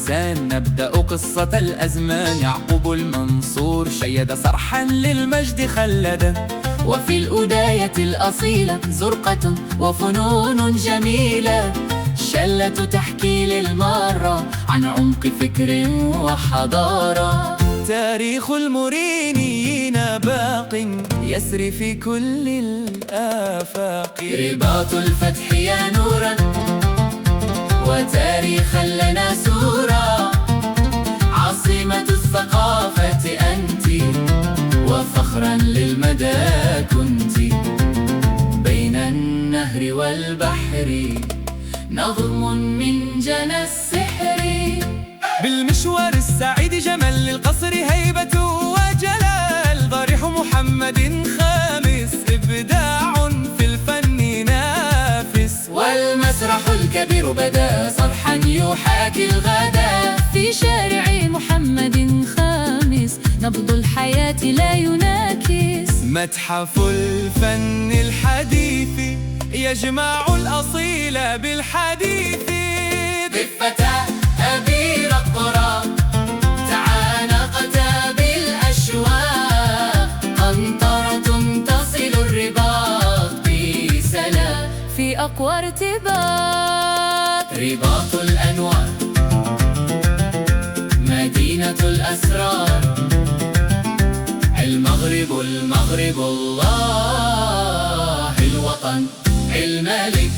فرسان نبدأ قصة الأزمان. يعقوب المنصور شيد صرحا للمجد خلدا، وفي الأداية الأصيلة زرقة وفنون جميلة. شلة تحكي للمرة عن عمق فكر وحضارة. تاريخ المورينيين باق يسري في كل الآفاق. رباط الفتح يا نورا وتاريخا لنا سورا. عاصمة الثقافة أنت وفخرا للمدى كنت. بين النهر والبحر نظم من جنى السحر. بالمشوار السعيد جمل للقصر هيبة وجلال. ضريح محمد خامس إبداع في الفن نافس. والمسرح الكبير بدا صرحا يحاكي الغدا. في شارع محمد خامس نبض الحياة لا يناكس. متحف الفن الحديث يجمع الأصيل بالحديث. ضفة أبير القرى تعانقت بالأشواق. قنطرة تصل الرباط بسلام في أقوى ارتباط. رباط الأنوار مدينة الأسرار. المغرب الله الوطن الملك.